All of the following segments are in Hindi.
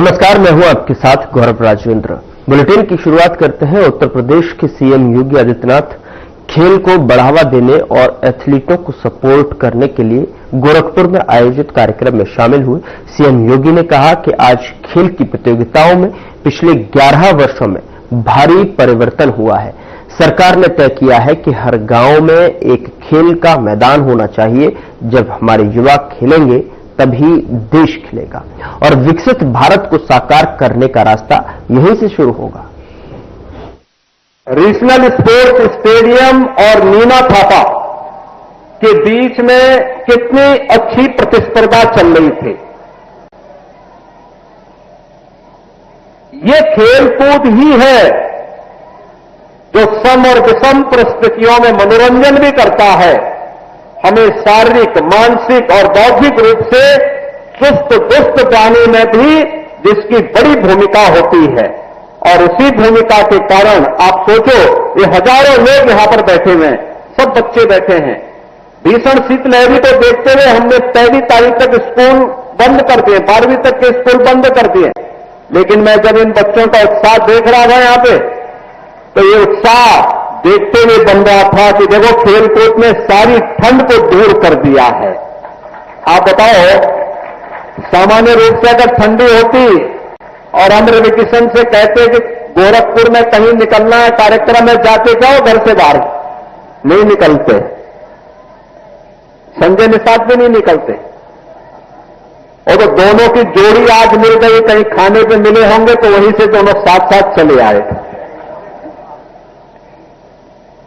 नमस्कार, मैं हूं आपके साथ गौरव राजेंद्र। बुलेटिन की शुरुआत करते हैं। उत्तर प्रदेश के सीएम योगी आदित्यनाथ खेल को बढ़ावा देने और एथलीटों को सपोर्ट करने के लिए गोरखपुर में आयोजित कार्यक्रम में शामिल हुए। सीएम योगी ने कहा कि आज खेल की प्रतियोगिताओं में पिछले 11 वर्षों में भारी परिवर्तन हुआ है। सरकार ने तय किया है कि हर गांव में एक खेल का मैदान होना चाहिए। जब हमारे युवा खेलेंगे तभी देश खिलेगा और विकसित भारत को साकार करने का रास्ता यहीं से शुरू होगा। रीजनल स्पोर्ट्स स्टेडियम और नीना थापा के बीच में कितनी अच्छी प्रतिस्पर्धा चल रही थी। ये खेल कूद ही है जो सम और विषम परिस्थितियों में मनोरंजन भी करता है, हमें शारीरिक, मानसिक और बौद्धिक रूप से चुस्त दुरुस्त बनाने में भी जिसकी बड़ी भूमिका होती है। और उसी भूमिका के कारण आप सोचो, ये हजारों लोग यहां पर बैठे हुए हैं, सब बच्चे बैठे हैं। भीषण शीतलहरी को देखते हुए हमने 1 तारीख तक स्कूल बंद कर दिए, 12वीं तक के स्कूल बंद कर दिए। लेकिन मैं जब इन बच्चों का उत्साह देख रहा था यहां पे, तो ये उत्साह देखते हुए बन रहा था कि देखो खेलकूद ने सारी ठंड को दूर कर दिया है। आप बताओ, सामान्य रूप से अगर ठंडी होती और हम वेकेशन से कहते कि गोरखपुर में कहीं निकलना है, कार्यक्रम में जाके जाओ, घर से बाहर नहीं निकलते, संजय निषाद भी नहीं निकलते। और तो दोनों की जोड़ी आज मिल गई, कहीं खाने पे मिले होंगे तो वहीं से दोनों साथ साथ चले आए।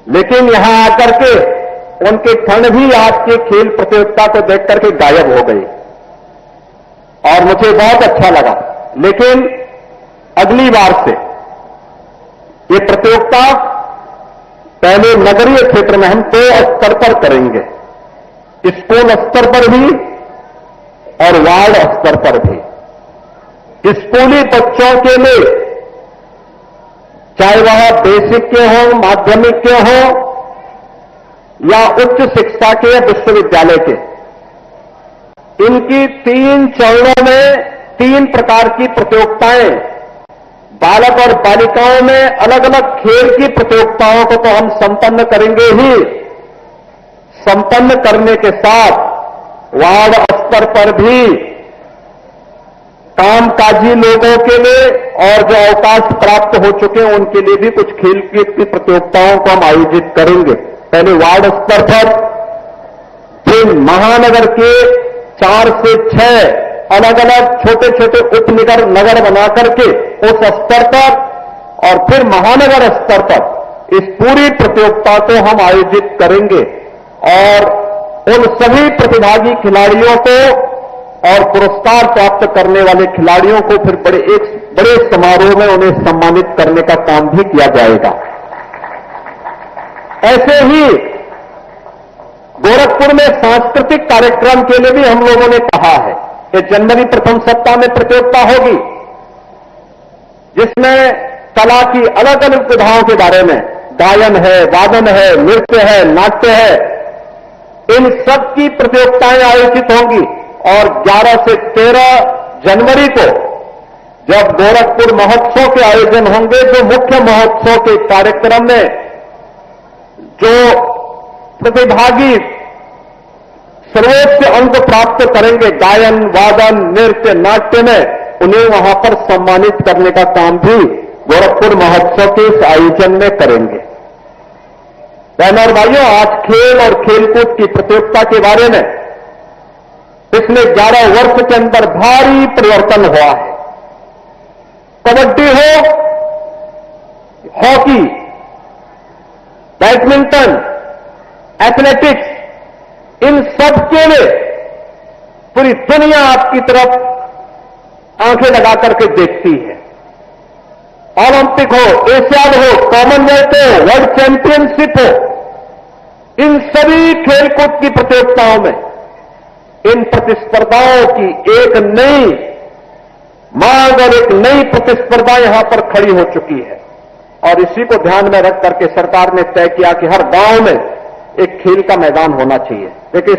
लेकिन यहां आकर के उनकी ठंड भी आज की खेल प्रतियोगिता को देख करके गायब हो गई और मुझे बहुत अच्छा लगा। लेकिन अगली बार से ये प्रतियोगिता पहले नगरीय क्षेत्र में हम 2 स्तर पर करेंगे, स्कूल स्तर पर भी और वार्ड स्तर पर भी। स्कूली बच्चों के लिए, चाहे वह बेसिक के हों, माध्यमिक के हों या उच्च शिक्षा के या विश्वविद्यालय के, इनकी 3 चरणों में 3 प्रकार की प्रतियोगिताएं, बालक और बालिकाओं में अलग अलग खेल की प्रतियोगिताओं को तो हम संपन्न करेंगे ही, संपन्न करने के साथ वार्ड स्तर पर भी कामकाजी लोगों के लिए और जो अवकाश प्राप्त हो चुके हैं उनके लिए भी कुछ खेल की प्रतियोगिताओं को हम आयोजित करेंगे। पहले वार्ड स्तर पर, फिर महानगर के 4 से 6 अलग अलग छोटे छोटे उपनगर बना करके उस स्तर पर, और फिर महानगर स्तर पर इस पूरी प्रतियोगिता को हम आयोजित करेंगे। और उन सभी प्रतिभागी खिलाड़ियों को और पुरस्कार प्राप्त करने वाले खिलाड़ियों को फिर बड़े समारोह में उन्हें सम्मानित करने का काम भी किया जाएगा। ऐसे ही गोरखपुर में सांस्कृतिक कार्यक्रम के लिए भी हम लोगों ने कहा है कि जनवरी प्रथम सप्ताह में प्रतियोगिता होगी, जिसमें कला की अलग अलग विधाओं के बारे में, गायन है, वादन है, नृत्य है, नाट्य है, इन सब की प्रतियोगिताएं आयोजित होंगी। और 11 से 13 जनवरी को जब गोरखपुर महोत्सव के आयोजन होंगे, जो मुख्य महोत्सव के कार्यक्रम में जो प्रतिभागी सर्वोच्च अंक प्राप्त करेंगे गायन, वादन, नृत्य, नाट्य में, उन्हें वहां पर सम्मानित करने का काम भी गोरखपुर महोत्सव के इस आयोजन में करेंगे। बहनों और भाइयों, आज खेल और खेलकूद की प्रतियोगिता के बारे में पिछले 11 वर्ष के अंदर भारी परिवर्तन हुआ है। कबड्डी हो, हॉकी, बैडमिंटन, एथलेटिक्स, इन सब के लिए पूरी दुनिया आपकी तरफ आंखें लगा करके देखती है। ओलंपिक हो, एशियाड हो, कॉमनवेल्थ हो, वर्ल्ड चैंपियनशिप हो, इन सभी खेलकूद की प्रतियोगिताओं में इन प्रतिस्पर्धाओं की एक नई मांग और एक नई प्रतिस्पर्धा यहां पर खड़ी हो चुकी है। और इसी को ध्यान में रख करके सरकार ने तय किया कि हर गांव में एक खेल का मैदान होना चाहिए। देखिए,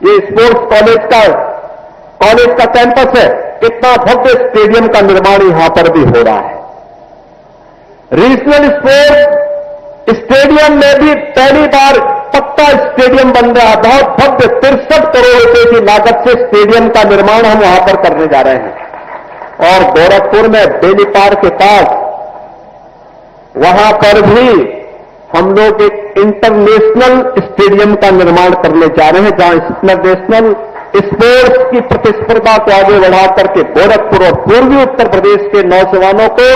ये स्पोर्ट्स कॉलेज का कैंपस है, कितना भव्य स्टेडियम का निर्माण यहां पर भी हो रहा है। रीजनल स्पोर्ट्स स्टेडियम में भी पहली बार पक्का स्टेडियम बन रहा है। बहुत भव्य 63 करोड़ रुपए की लागत से स्टेडियम का निर्माण हम वहां पर करने जा रहे हैं। और गोरखपुर में बेली पार्क के पास वहां पर भी हम लोग एक इंटरनेशनल स्टेडियम का निर्माण करने जा रहे हैं, जहां इंटरनेशनल स्पोर्ट्स की प्रतिस्पर्धा को आगे बढ़ा करके गोरखपुर और पूर्वी उत्तर प्रदेश के नौजवानों को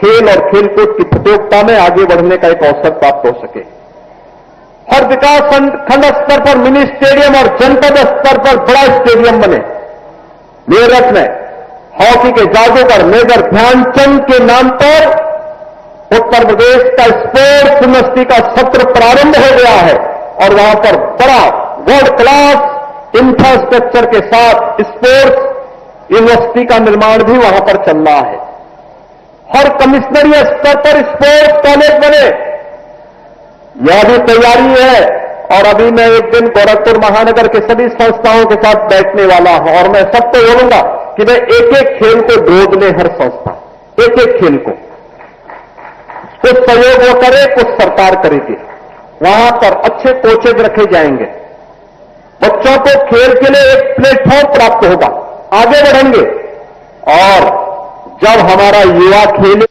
खेल और खेलकूद की प्रतियोगिता में आगे बढ़ने का एक अवसर प्राप्त हो सके। हर विकास खंड स्तर पर मिनी स्टेडियम और जनपद स्तर पर बड़ा स्टेडियम बने। मेरठ में हॉकी के जादूगर मेजर ध्यानचंद के नाम पर उत्तर प्रदेश का स्पोर्ट्स यूनिवर्सिटी का सत्र प्रारंभ हो गया है और वहां पर बड़ा वर्ल्ड क्लास इंफ्रास्ट्रक्चर के साथ स्पोर्ट्स यूनिवर्सिटी का निर्माण भी वहां पर चल रहा है। हर कमिश्नरी स्तर पर स्पोर्ट्स कॉलेज बने, यह भी तैयारी है। और अभी मैं एक दिन गोरखपुर महानगर के सभी संस्थाओं के साथ बैठने वाला हूं और मैं सबको बोलूंगा कि वे एक एक खेल को गोद ले, हर संस्था एक एक खेल को, कुछ सहयोग वो करे, कुछ सरकार करेगी। वहां पर अच्छे कोचेज रखे जाएंगे, बच्चों को खेल के लिए एक प्लेटफॉर्म प्राप्त होगा, आगे बढ़ेंगे। और जब हमारा युवा खेले।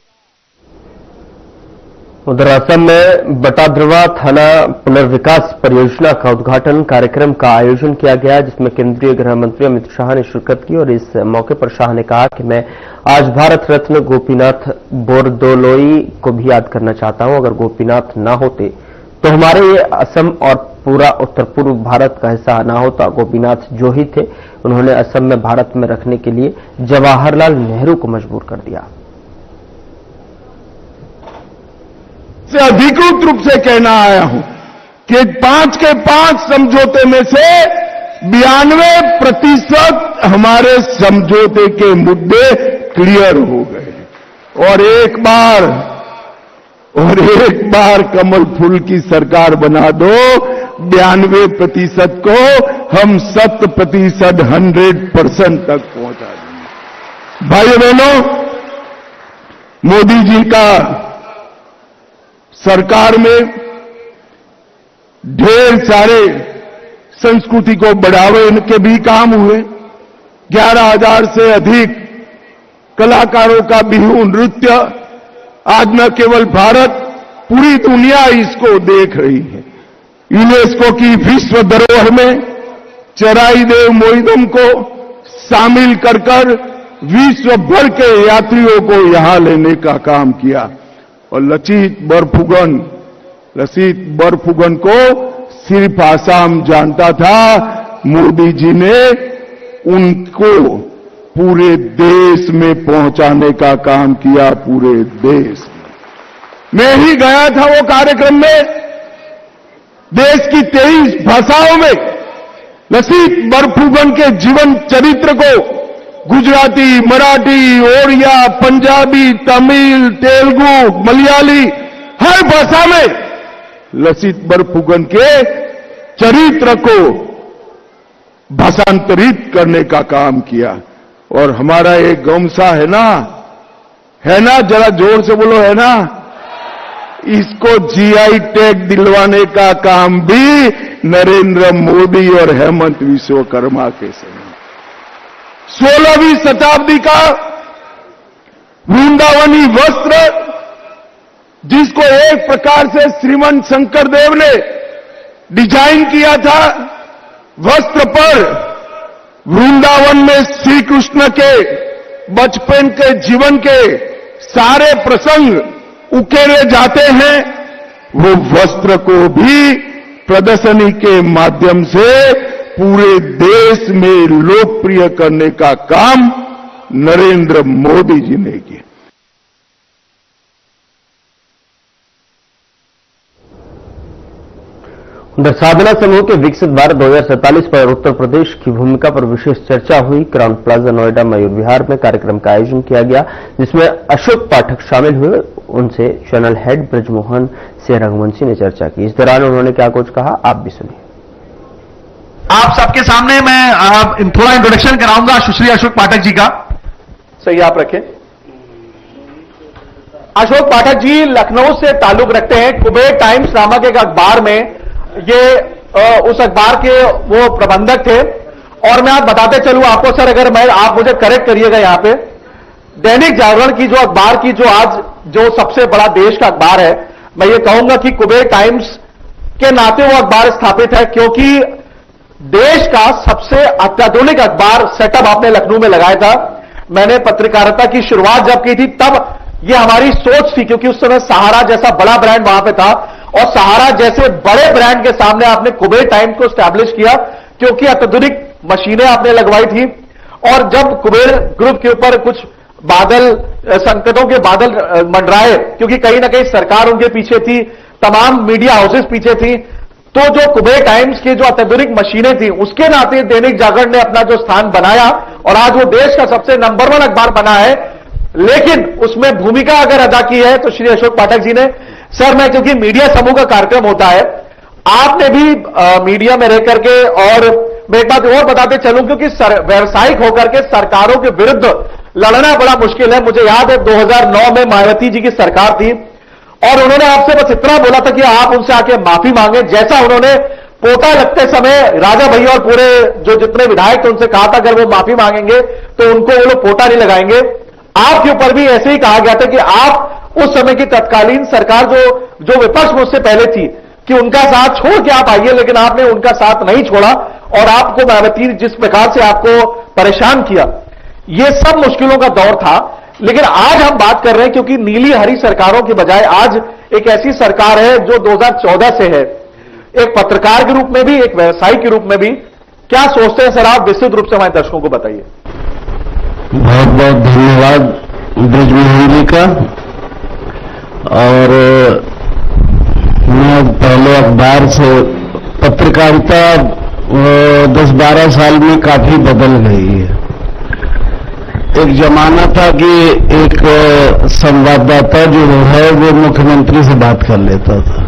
उधर असम में बटाद्रवा थाना पुनर्विकास परियोजना का उद्घाटन कार्यक्रम का आयोजन किया गया, जिसमें केंद्रीय गृह मंत्री अमित शाह ने शिरकत की। और इस मौके पर शाह ने कहा कि मैं आज भारत रत्न गोपीनाथ बोरदोलोई को भी याद करना चाहता हूं। अगर गोपीनाथ ना होते तो हमारे ये असम और पूरा उत्तर पूर्व भारत का हिस्सा ना होता। गोपीनाथ जो ही थे, उन्होंने असम में भारत में रखने के लिए जवाहरलाल नेहरू को मजबूर कर दिया। से अधिकृत रूप से कहना आया हूं कि 5 के 5 समझौते में से 92% हमारे समझौते के मुद्दे क्लियर हो गए। और एक बार कमल फूल की सरकार बना दो, 92% को हम 100% 100% तक पहुंचा देंगे। भाइयों बहनों, मोदी जी का सरकार में ढेर सारे संस्कृति को बढ़ावे के भी काम हुए। 11,000 से अधिक कलाकारों का बिहू नृत्य आज न केवल भारत, पूरी दुनिया इसको देख रही है। यूनेस्को की विश्व धरोहर में चराईदेव मोइदम को शामिल कर विश्व भर के यात्रियों को यहां लेने का काम किया। और लचित बरफुगन को सिर्फ आसाम जानता था, मोदी जी ने उनको पूरे देश में पहुंचाने का काम किया, पूरे देश में। मैं ही गया था वो कार्यक्रम में, देश की 23 भाषाओं में लचित बरफुगन के जीवन चरित्र को गुजराती, मराठी, ओडिया, पंजाबी, तमिल, तेलुगु, मलयाली, हर भाषा में लचित बरफुगन के चरित्र को भाषांतरित करने का काम किया। और हमारा एक गौमसा है ना, जरा जोर से बोलो, है ना, इसको जीआई टैग दिलवाने का काम भी नरेंद्र मोदी और हेमंत विश्वकर्मा के समय। 16वीं शताब्दी का वृंदावनी वस्त्र, जिसको एक प्रकार से श्रीमंत शंकरदेव ने डिजाइन किया था, वस्त्र पर वृंदावन में श्री कृष्ण के बचपन के जीवन के सारे प्रसंग उकेरे जाते हैं। वो वस्त्र को भी प्रदर्शनी के माध्यम से पूरे देश में लोकप्रिय करने का काम नरेंद्र मोदी जी ने किया। उधर साधना समूह के विकसित भारत 2047 पर उत्तर प्रदेश की भूमिका पर विशेष चर्चा हुई। क्राउन प्लाजा नोएडा मयूर विहार में कार्यक्रम का आयोजन किया गया, जिसमें अशोक पाठक शामिल हुए। उनसे चैनल हेड ब्रजमोहन सिंह रघुवंशी ने चर्चा की। इस दौरान उन्होंने क्या कुछ कहा, आप भी सुनिए। आप सबके सामने मैं थोड़ा इंट्रोडक्शन कराऊंगा सुश्री अशोक पाठक जी का। चाहिए आप रखें। अशोक पाठक जी लखनऊ से ताल्लुक रखते हैं। कुबेर टाइम्स नामक एक अखबार में ये उस अखबार के वो प्रबंधक थे। और मैं आप बताते चलूं आपको सर, अगर आप मुझे करेक्ट करिएगा यहां पे, दैनिक जागरण की जो अखबार की जो आज जो सबसे बड़ा देश का अखबार है, मैं ये कहूंगा कि कुबेर टाइम्स के नाते वो अखबार स्थापित है, क्योंकि देश का सबसे अत्याधुनिक अखबार सेटअप आपने लखनऊ में लगाया था। मैंने पत्रकारिता की शुरुआत जब की थी तब ये हमारी सोच थी, क्योंकि उस समय सहारा जैसा बड़ा ब्रांड वहां पे था और सहारा जैसे बड़े ब्रांड के सामने आपने कुबेर टाइम्स को स्टैब्लिश किया, क्योंकि अत्याधुनिक मशीनें आपने लगवाई थी। और जब कुबेर ग्रुप के ऊपर कुछ बादल, संकटों के बादल मंडराए, क्योंकि कहीं ना कहीं सरकार उनके पीछे थी, तमाम मीडिया हाउसेस पीछे थी, तो जो कुबेर टाइम्स की जो अत्याधुनिक मशीनें थी उसके नाते दैनिक जागरण ने अपना जो स्थान बनाया और आज वो देश का सबसे नंबर 1 अखबार बना है। लेकिन उसमें भूमिका अगर अदा की है तो श्री अशोक पाठक जी ने। सर, मैं क्योंकि मीडिया समूह का कार्यक्रम होता है, आपने भी मीडिया में रह करके, और मैं एक बात और बताते चलूं, क्योंकि व्यावसायिक होकर के सरकारों के विरुद्ध लड़ना बड़ा मुश्किल है। मुझे याद है 2009 में मायावती जी की सरकार थी और उन्होंने आपसे बस इतना बोला था कि आप उनसे आके माफी मांगे, जैसा उन्होंने पोता लगते समय राजा भैया और पूरे जो जितने विधायक थे उनसे कहा था अगर वो माफी मांगेंगे तो उनको वो लोग पोता नहीं लगाएंगे। आपके ऊपर भी ऐसे ही कहा गया था कि आप उस समय की तत्कालीन सरकार जो विपक्ष मुझसे पहले थी कि उनका साथ छोड़ के आप आइए, लेकिन आपने उनका साथ नहीं छोड़ा और आपको मायावती जिस प्रकार से आपको परेशान किया, ये सब मुश्किलों का दौर था। लेकिन आज हम बात कर रहे हैं क्योंकि नीली हरी सरकारों की बजाय आज एक ऐसी सरकार है जो 2014 से है, एक पत्रकार के रूप में भी, एक व्यवसायी के रूप में भी। क्या सोचते हैं सर आप, विस्तृत रूप से हमारे दर्शकों को बताइए। बहुत बहुत धन्यवाद ब्रजमोहन जी का। और मैं पहले अखबार से पत्रकारिता 10-12 साल में काफी बदल गई है। एक जमाना था कि एक संवाददाता जो है वो मुख्यमंत्री से बात कर लेता था,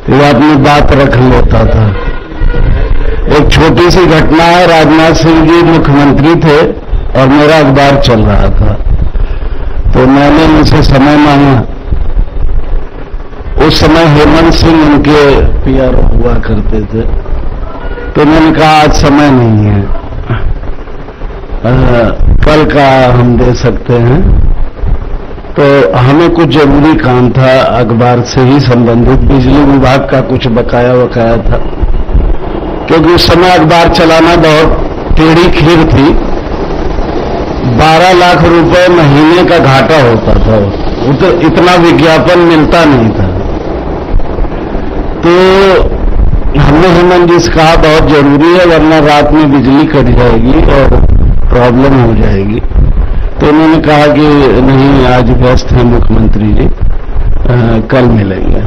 वो अपनी बात रख लेता था। एक छोटी सी घटना है, राजनाथ सिंह जी मुख्यमंत्री थे और मेरा अखबार चल रहा था, तो मैंने उनसे समय मांगा। उस समय हेमंत सिंह उनके पीआरओ हुआ करते थे, तो मैंने कहा आज समय नहीं है, कल का हम दे सकते हैं। तो हमें कुछ जरूरी काम था अखबार से ही संबंधित, बिजली विभाग का कुछ बकाया वकाया था, क्योंकि उस समय अखबार चलाना बहुत टेढ़ी खीर थी। 12 लाख रुपए महीने का घाटा होता था, इतना विज्ञापन मिलता नहीं था। तो हमने हेमंत जी से कहा बहुत जरूरी है वरना रात में बिजली कट जाएगी और प्रॉब्लम हो जाएगी। तो उन्होंने कहा कि नहीं आज व्यस्त हैं मुख्यमंत्री जी, कल मिलेंगे।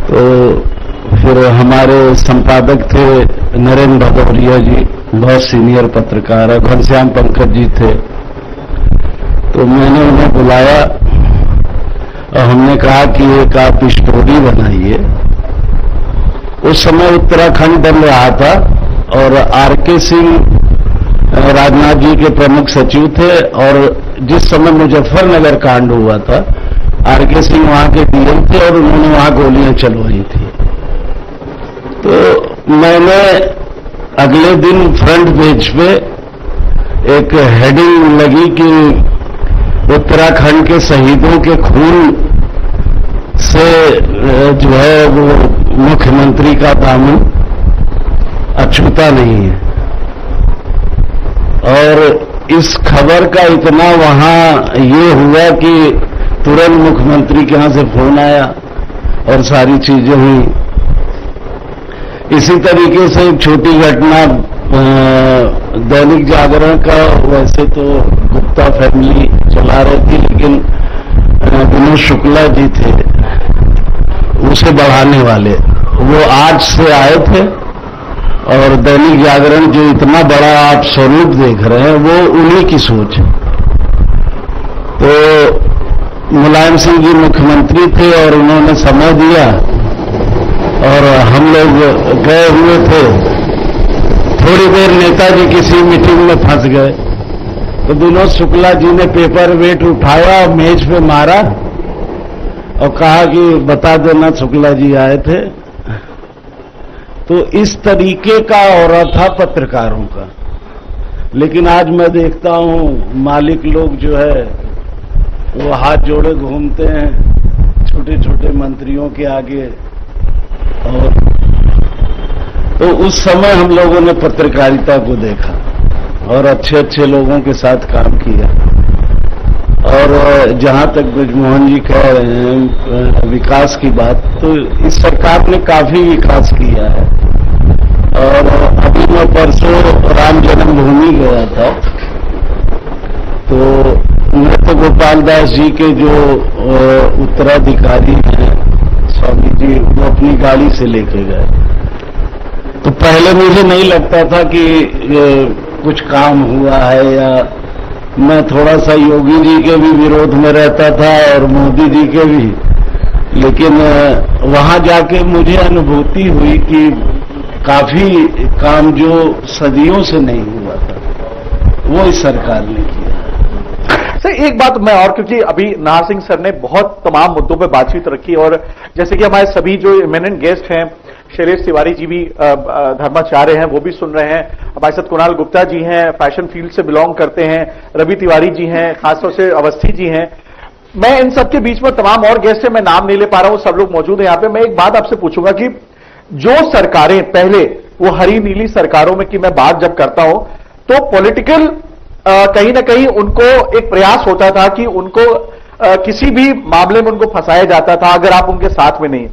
तो फिर हमारे संपादक थे नरेंद्र भदौरिया जी, बहुत सीनियर पत्रकार है, घनश्याम पंकज जी थे, तो मैंने उन्हें बुलाया और हमने कहा कि एक आप स्टोरी बनाइए। उस समय उत्तराखंड बन रहा था और आरके सिंह राजनाथ जी के प्रमुख सचिव थे, और जिस समय मुजफ्फरनगर कांड हुआ था आरके सिंह वहां के डीएम थे और उन्होंने वहां गोलियां चलवाई थी। तो मैंने अगले दिन फ्रंट पेज पे एक हेडिंग लगी कि उत्तराखंड के शहीदों के खून से जो है वो मुख्यमंत्री का दामन अछूता नहीं है। और इस खबर का इतना वहां ये हुआ कि तुरंत मुख्यमंत्री के यहां से फोन आया और सारी चीजें हुई। इसी तरीके से एक छोटी घटना दैनिक जागरण का, वैसे तो गुप्ता फैमिली चला रही थी लेकिन विनोद शुक्ला जी थे उसे बढ़ाने वाले, वो आज से आए थे और दैनिक जागरण जो इतना बड़ा आप स्वरूप देख रहे हैं वो उन्हीं की सोच है। तो मुलायम सिंह जी मुख्यमंत्री थे और उन्होंने समय दिया और हम लोग गए हुए थे। थोड़ी देर नेताजी किसी मीटिंग में फंस गए, तो विनोद शुक्ला जी ने पेपर वेट उठाया और मेज पे मारा और कहा कि बता देना शुक्ला जी आए थे। तो इस तरीके का औरा था पत्रकारों का। लेकिन आज मैं देखता हूं मालिक लोग जो है वो हाथ जोड़े घूमते हैं छोटे छोटे मंत्रियों के आगे। और तो उस समय हम लोगों ने पत्रकारिता को देखा और अच्छे अच्छे लोगों के साथ काम किया। और जहां तक ब्रजमोहन जी कह रहे हैं विकास की बात, तो इस सरकार ने काफी विकास किया है। और अभी मैं परसों राम जन्मभूमि गया था, तो नृत्य गोपाल दास जी के जो उत्तराधिकारी हैं स्वामी जी, वो अपनी गाड़ी से लेके गए। तो पहले मुझे नहीं लगता था कि कुछ काम हुआ है, या मैं थोड़ा सा योगी जी के भी विरोध में रहता था और मोदी जी के भी। लेकिन वहां जाके मुझे अनुभूति हुई कि काफी काम जो सदियों से नहीं हुआ था वो इस सरकार ने किया। सर एक बात मैं और, क्योंकि अभी नाहर सिंह सर ने बहुत तमाम मुद्दों पर बातचीत रखी और जैसे कि हमारे सभी जो इमिनेंट गेस्ट हैं, शैलेश तिवारी जी भी धर्माचार्य हैं, वो भी सुन रहे हैं, हमारे साथ कुणाल गुप्ता जी हैं, फैशन फील्ड से बिलोंग करते हैं, रवि तिवारी जी हैं, खासतौर से अवस्थी जी हैं। मैं इन सबके बीच में तमाम और गेस्ट हैं, मैं नाम नहीं ले पा रहा हूं, सब लोग मौजूद हैं यहाँ पे। मैं एक बात आपसे पूछूंगा कि जो सरकारें पहले वो हरी नीली सरकारों में की मैं बात जब करता हूं, तो पॉलिटिकल कहीं ना कहीं उनको एक प्रयास होता था कि उनको किसी भी मामले में उनको फंसाया जाता था अगर आप उनके साथ में नहीं।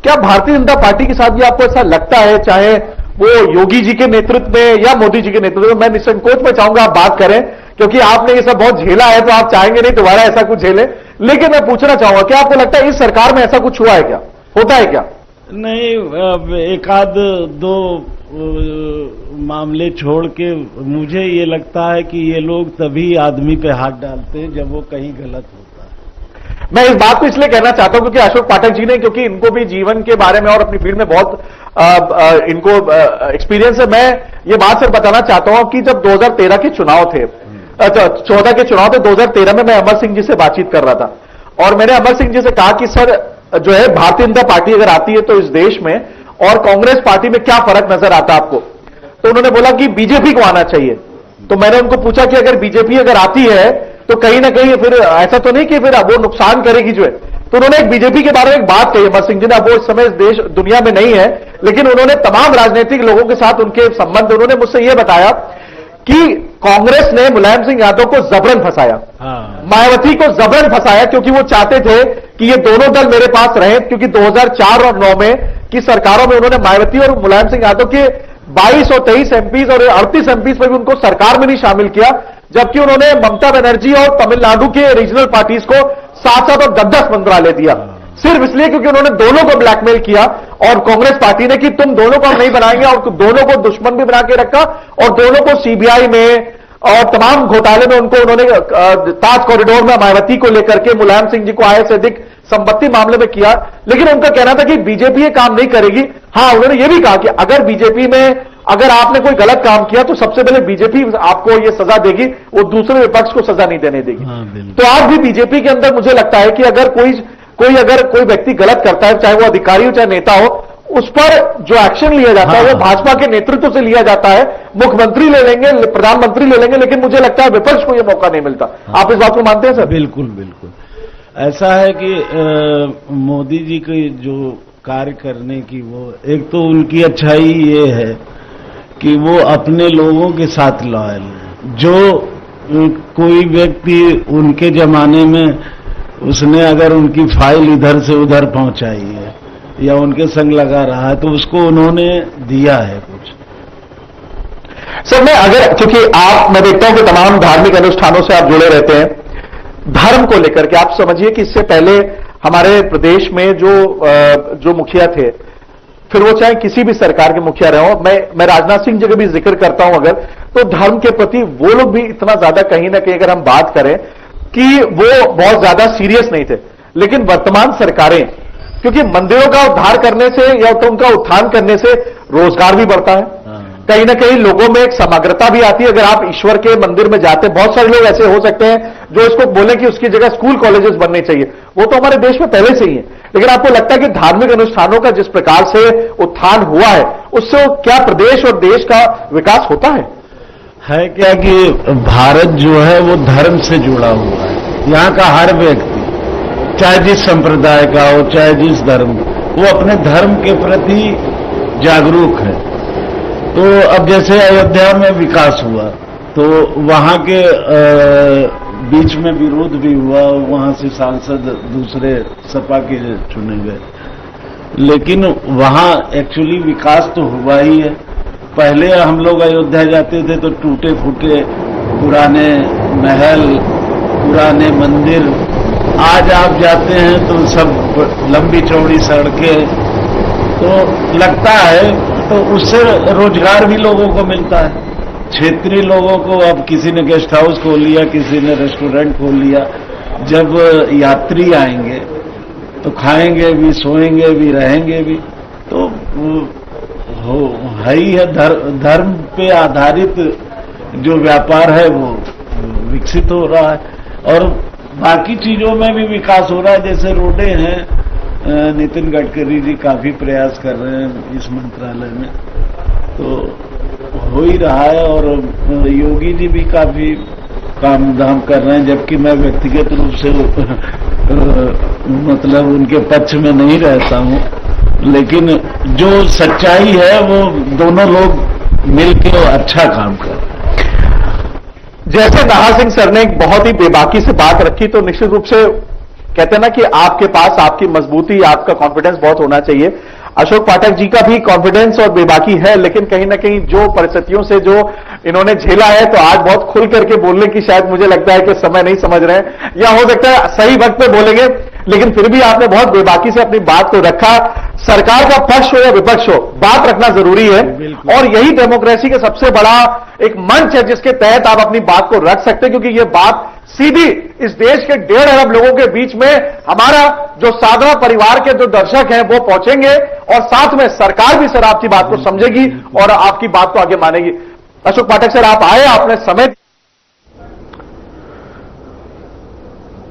क्या भारतीय जनता पार्टी के साथ भी आपको ऐसा लगता है, चाहे वो योगी जी के नेतृत्व में या मोदी जी के नेतृत्व में? मैं निसंकोच में चाहूंगा आप बात करें, क्योंकि आपने ये सब बहुत झेला है, तो आप चाहेंगे नहीं दोबारा ऐसा कुछ झेले। लेकिन मैं पूछना चाहूंगा, क्या आपको लगता है इस सरकार में ऐसा कुछ हुआ है, क्या होता है क्या? नहीं, एक आध दो मामले छोड़ के मुझे ये लगता है कि ये लोग तभी आदमी पे हाथ डालते हैं जब वो कहीं गलत होता है। मैं इस बात को इसलिए कहना चाहता हूं क्योंकि अशोक पाठक जी ने, क्योंकि इनको भी जीवन के बारे में और अपनी फील्ड में बहुत इनको एक्सपीरियंस है। मैं ये बात सिर्फ बताना चाहता हूं कि जब 2013 के चुनाव थे, 14 के चुनाव थे, 2013 में मैं अमर सिंह जी से बातचीत कर रहा था और मैंने अमर सिंह जी से कहा कि सर जो है भारतीय जनता पार्टी अगर आती है तो इस देश में और कांग्रेस पार्टी में क्या फर्क नजर आता है आपको? तो उन्होंने बोला कि बीजेपी को आना चाहिए। तो मैंने उनको पूछा कि अगर बीजेपी अगर आती है तो कहीं ना कहीं फिर ऐसा तो नहीं कि फिर वो नुकसान करेगी जो है? तो उन्होंने एक बीजेपी के बारे में एक बात कही अमर सिंह जी ने। अब वो इस समय देश दुनिया में नहीं है, लेकिन उन्होंने तमाम राजनीतिक लोगों के साथ उनके संबंध, उन्होंने मुझसे यह बताया कि कांग्रेस ने मुलायम सिंह यादव को जबरन फंसाया, मायावती को जबरन फंसाया, क्योंकि वो चाहते थे कि ये दोनों दल मेरे पास रहे। क्योंकि 2004 और 2009 में की सरकारों में उन्होंने मायावती और मुलायम सिंह यादव के 22 और 23 एमपीज और 38 एमपीज पर भी उनको सरकार में नहीं शामिल किया, जबकि उन्होंने ममता बनर्जी और तमिलनाडु के रीजनल पार्टीज को 7-7 और 10-10 मंत्रालय दिया, सिर्फ इसलिए क्योंकि उन्होंने दोनों को ब्लैकमेल किया। और कांग्रेस पार्टी ने कि तुम दोनों को हम नहीं बनाएंगे, और दोनों को दुश्मन भी बना के रखा और दोनों को सीबीआई में और तमाम घोटाले में उन्होंने ताज कॉरिडोर में मायावती को लेकर के मुलायम सिंह जी को आय से अधिक संपत्ति मामले में किया। लेकिन उनका कहना था कि बीजेपी ये काम नहीं करेगी। हाँ, उन्होंने ये भी कहा कि अगर बीजेपी में अगर आपने कोई गलत काम किया तो सबसे पहले बीजेपी आपको ये सजा देगी, वो दूसरे विपक्ष को सजा नहीं देने देगी। तो आज भी बीजेपी के अंदर मुझे लगता है कि अगर कोई व्यक्ति गलत करता है, चाहे वो अधिकारी हो चाहे नेता हो, उस पर जो एक्शन लिया जाता है वो भाजपा के नेतृत्व से लिया जाता है। मुख्यमंत्री ले लेंगे, प्रधानमंत्री ले लेंगे, लेकिन मुझे लगता है विपक्ष को यह मौका नहीं मिलता। आप इस बात को मानते हैं सर? बिल्कुल बिल्कुल ऐसा है कि मोदी जी के जो कार्य करने की, वो एक तो उनकी अच्छाई ये है कि वो अपने लोगों के साथ लॉयल है। जो कोई व्यक्ति उनके जमाने में उसने अगर उनकी फाइल इधर से उधर पहुंचाई है या उनके संग लगा रहा है तो उसको उन्होंने दिया है कुछ। सर क्योंकि मैं देखता हूं कि तमाम धार्मिक अनुष्ठानों से आप जुड़े रहते हैं, धर्म को लेकर के आप समझिए कि इससे पहले हमारे प्रदेश में जो मुखिया थे, फिर वो चाहे किसी भी सरकार के मुखिया रहे हो, मैं राजनाथ सिंह जी का भी जिक्र करता हूं अगर, तो धर्म के प्रति वो लोग भी इतना ज्यादा कहीं ना कहीं अगर हम बात करें कि वो बहुत ज्यादा सीरियस नहीं थे। लेकिन वर्तमान सरकारें, क्योंकि मंदिरों का उद्धार करने से या तो उनका उत्थान करने से रोजगार भी बढ़ता है, कहीं ना कहीं लोगों में एक समग्रता भी आती है। अगर आप ईश्वर के मंदिर में जाते हैं, बहुत सारे लोग ऐसे हो सकते हैं जो इसको बोले कि उसकी जगह स्कूल कॉलेजेस बनने चाहिए, वो तो हमारे देश में पहले से ही है। लेकिन आपको लगता है कि धार्मिक अनुष्ठानों का जिस प्रकार से उत्थान हुआ है, उससे क्या प्रदेश और देश का विकास होता है क्या कि भारत जो है वो धर्म से जुड़ा हुआ है। यहाँ का हर व्यक्ति, चाहे जिस संप्रदाय का हो, चाहे जिस धर्म, वो अपने धर्म के प्रति जागरूक है। तो अब जैसे अयोध्या में विकास हुआ, तो वहां के बीच में विरोध भी हुआ, वहां से सांसद दूसरे सपा के चुने गए, लेकिन वहां एक्चुअली विकास तो हुआ ही है। पहले हम लोग अयोध्या जाते थे तो टूटे फूटे पुराने महल, पुराने मंदिर, आज आप जाते हैं तो सब लंबी चौड़ी सड़कें, तो लगता है तो उससे रोजगार भी लोगों को मिलता है। क्षेत्रीय लोगों को, अब किसी ने गेस्ट हाउस खोल लिया, किसी ने रेस्टोरेंट खोल लिया, जब यात्री आएंगे तो खाएंगे भी, सोएंगे भी, रहेंगे भी, तो है ही है। धर्म पे आधारित जो व्यापार है वो विकसित हो रहा है, और बाकी चीजों में भी विकास हो रहा है। जैसे रोडें हैं, नितिन गडकरी जी काफी प्रयास कर रहे हैं इस मंत्रालय में, तो हो ही रहा है, और योगी जी भी काफी काम धाम कर रहे हैं, जबकि मैं व्यक्तिगत रूप से मतलब उनके पक्ष में नहीं रहता हूं, लेकिन जो सच्चाई है वो दोनों लोग मिलकर अच्छा काम कर रहे हैं। जैसे नाहर सिंह सर ने एक बहुत ही बेबाकी से बात रखी, तो निश्चित रूप से कहते हैं ना कि आपके पास आपकी मजबूती, आपका कॉन्फिडेंस बहुत होना चाहिए। अशोक पाठक जी का भी कॉन्फिडेंस और बेबाकी है, लेकिन कहीं ना कहीं जो परिस्थितियों से जो इन्होंने झेला है, तो आज बहुत खुल करके बोलने की शायद मुझे लगता है कि समय नहीं समझ रहे हैं, या हो सकता है सही वक्त पे बोलेंगे, लेकिन फिर भी आपने बहुत बेबाकी से अपनी बात को रखा। सरकार का पक्ष हो या विपक्ष हो, बात रखना जरूरी है, और यही डेमोक्रेसी का सबसे बड़ा एक मंच है जिसके तहत आप अपनी बात को रख सकते हैं, क्योंकि यह बात सीधी इस देश के 1.5 अरब लोगों के बीच में हमारा जो साधना परिवार के जो दर्शक हैं वो पहुंचेंगे, और साथ में सरकार भी सर आपकी बात को समझेगी और आपकी बात को आगे मानेगी। अशोक पाठक सर, आप आए, आपने समय।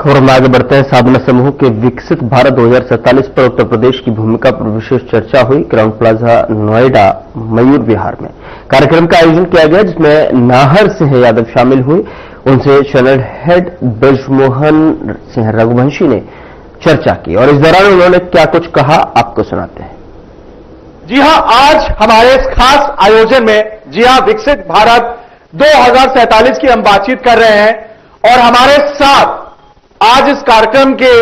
खबर में आगे बढ़ते हैं। साधना समूह के विकसित भारत 2047 पर उत्तर प्रदेश की भूमिका पर विशेष चर्चा हुई क्राउन प्लाजा नोएडा मयूर विहार में। कार्यक्रम का आयोजन किया गया, जिसमें नाहर सिंह यादव शामिल हुए। उनसे चैनल हेड ब्रजमोहन सिंह रघुवंशी ने चर्चा की, और इस दौरान उन्होंने क्या कुछ कहा, आपको सुनाते हैं। जी हां, आज हमारे इस खास आयोजन में, जी हां, विकसित भारत 2047 की हम बातचीत कर रहे हैं, और हमारे साथ आज इस कार्यक्रम के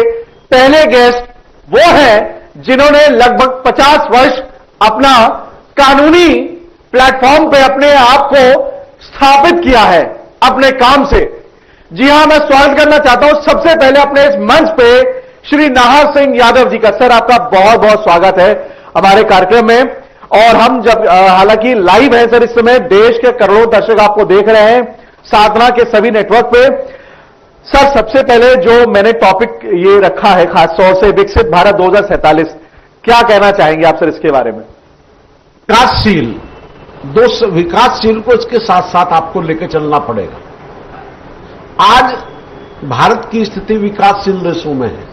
पहले गेस्ट वो हैं जिन्होंने लगभग 50 वर्ष अपना कानूनी प्लेटफॉर्म पे अपने आप को स्थापित किया है अपने काम से। जी हां, मैं स्वागत करना चाहता हूं सबसे पहले अपने इस मंच पे श्री नाहर सिंह यादव जी का। सर, आपका बहुत बहुत स्वागत है हमारे कार्यक्रम में। और हम जब हालांकि लाइव है सर, इस समय देश के करोड़ों दर्शक आपको देख रहे हैं साधना के सभी नेटवर्क पे। सर, सबसे पहले जो मैंने टॉपिक ये रखा है खास तौर से विकसित भारत 2047, क्या कहना चाहेंगे आप सर इसके बारे में? विकासशील, विकासशील को इसके साथ साथ आपको लेकर चलना पड़ेगा। आज भारत की स्थिति विकासशील देशों में है,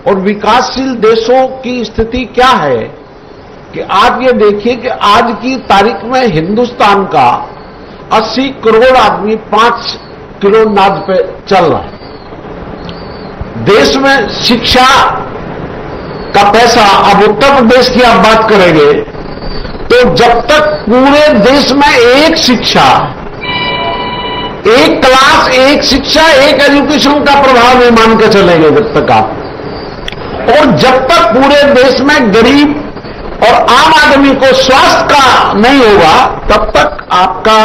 और विकासशील देशों की स्थिति क्या है कि आप ये देखिए कि आज की तारीख में हिंदुस्तान का 80 करोड़ आदमी 5 किलो नाद पे चल रहा है। देश में शिक्षा का पैसा, अब उत्तर प्रदेश की आप बात करेंगे तो जब तक पूरे देश में एक शिक्षा, एक क्लास, एक शिक्षा, एक एजुकेशन का प्रभाव नहीं मान के चलेंगे जब तक आप, और जब तक पूरे देश में गरीब और आम आदमी को स्वास्थ्य का नहीं होगा, तब तक आपका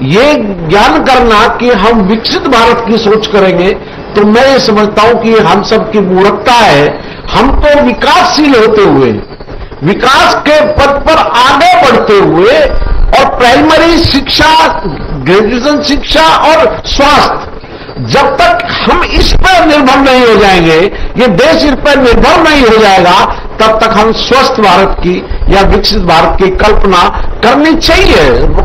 ये ज्ञान करना कि हम विकसित भारत की सोच करेंगे, तो मैं ये समझता हूं कि हम सब की मूर्खता है। हम तो विकासशील होते हुए, विकास के पथ पर आगे बढ़ते हुए, और प्राइमरी शिक्षा, ग्रेजुएशन शिक्षा और स्वास्थ्य, जब तक हम इस पर निर्भर नहीं हो जाएंगे, ये देश इस पर निर्भर नहीं हो जाएगा, तब तक हम स्वस्थ भारत की या विकसित भारत की कल्पना करनी चाहिए।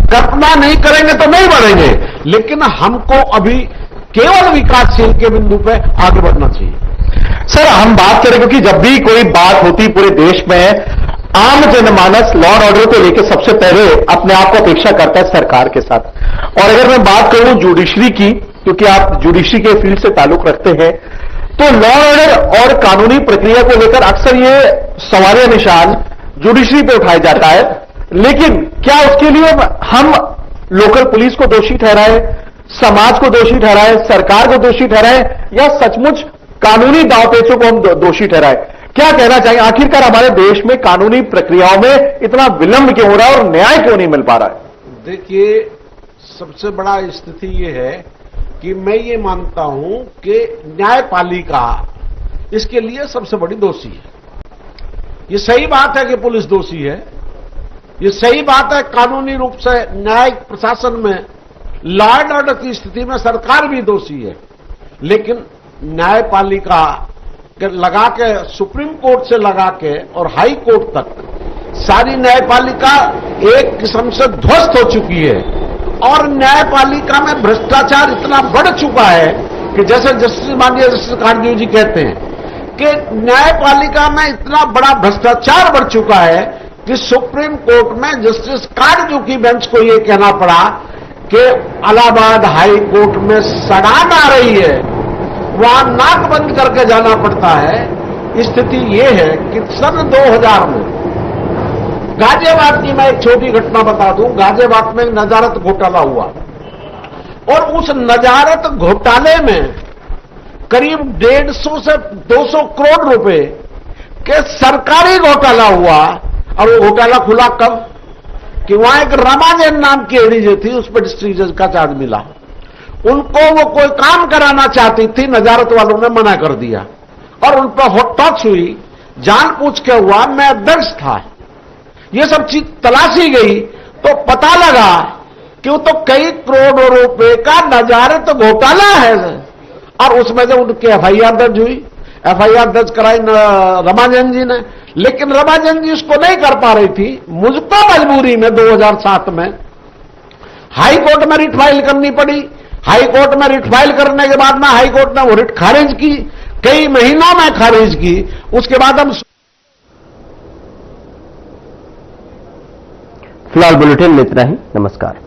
कल्पना नहीं करेंगे तो नहीं बढ़ेंगे, लेकिन हमको अभी केवल विकासशील के बिंदु पे आगे बढ़ना चाहिए। सर, हम बात करें क्योंकि जब भी कोई बात होती पूरे देश में, आम जनमानस लॉ एंड ऑर्डर को लेकर सबसे पहले अपने आप को अपेक्षा करता है सरकार के साथ। और अगर मैं बात करूं जुडिशरी की, क्योंकि आप जुडिशरी के फील्ड से ताल्लुक रखते हैं, तो लॉ एंड ऑर्डर और कानूनी प्रक्रिया को लेकर अक्सर ये सवालिया निशान जुडिशरी पे उठाया जाता है। लेकिन क्या उसके लिए हम लोकल पुलिस को दोषी ठहराए, समाज को दोषी ठहराए, सरकार को दोषी ठहराए, या सचमुच कानूनी दांवपेचों को हम दोषी ठहराए? क्या कहना चाहिए, आखिरकार हमारे देश में कानूनी प्रक्रियाओं में इतना विलंब क्यों हो रहा है और न्याय क्यों नहीं मिल पा रहा है? देखिए, सबसे बड़ा स्थिति यह है कि मैं ये मानता हूं कि न्यायपालिका इसके लिए सबसे बड़ी दोषी है। ये सही बात है कि पुलिस दोषी है, ये सही बात है कानूनी रूप से न्यायिक प्रशासन में लॉ एंड ऑर्डर की स्थिति में सरकार भी दोषी है, लेकिन न्यायपालिका के लगा के, सुप्रीम कोर्ट से लगा के और हाई कोर्ट तक सारी न्यायपालिका एक किस्म से ध्वस्त हो चुकी है। और न्यायपालिका में भ्रष्टाचार इतना बढ़ चुका है कि जैसे माननीय जस्टिस कांडदेव जी कहते हैं कि न्यायपालिका में इतना बड़ा भ्रष्टाचार बढ़ चुका है कि सुप्रीम कोर्ट में जस्टिस कांडदेव की बेंच को यह कहना पड़ा कि इलाहाबाद हाई कोर्ट में सड़ान आ रही है, वहां नाक बंद करके जाना पड़ता है। स्थिति यह है कि सन 2000 में गाजियाबाद की मैं एक छोटी घटना बता दूं। गाजियाबाद में नजारत घोटाला हुआ और उस नजारत घोटाले में करीब 150 से 200 करोड़ रुपए के सरकारी घोटाला हुआ। और वो घोटाला खुला कब कि वहां एक रमाजन नाम की एडीजे थी, उस पर डिस्ट्रिक्ट जज का चार्ज मिला। उनको वो कोई काम कराना चाहती थी, नजारत वालों ने मना कर दिया और उन पर हॉट टच हुई, जान पूछ के हुआ, मैं अध्यक्ष था। ये सब चीज तलाशी गई तो पता लगा कि वो तो कई करोड़ों रुपए का नजारत घोटाला है। और उसमें जब उनकी एफआईआर दर्ज हुई, एफआईआर दर्ज कराई रमाजन जी ने, लेकिन रमाजन जी उसको नहीं कर पा रही थी। मुझको मजबूरी में 2007 में हाई कोर्ट में रिट फाइल करनी पड़ी। हाई कोर्ट में रिट फाइल करने के बाद में हाई कोर्ट ने वो रिट खारिज की, कई महीनों में खारिज की। उसके बाद हम फिलहाल बुलेटिन में इतना ही। नमस्कार।